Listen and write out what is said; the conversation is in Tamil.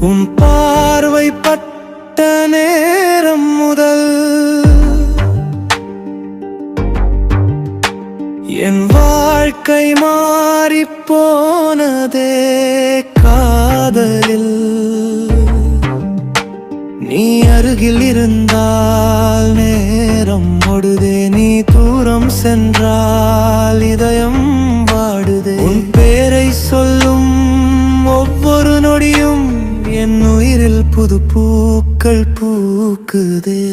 உன் பார்வை பட்ட நேரம் முதல் என் வாழ்க்கை மாறிப் போனதே காதலில். நீ அருகில் இருந்தால் நேரம் ஓடுதே, நீ தூரம் சென்றால் இதயம் வாடுதே. உன் பேரை சொல்லும் ஒவ்வொரு நொடியும் என் உயிரில் புது பூக்கள் பூக்குதே.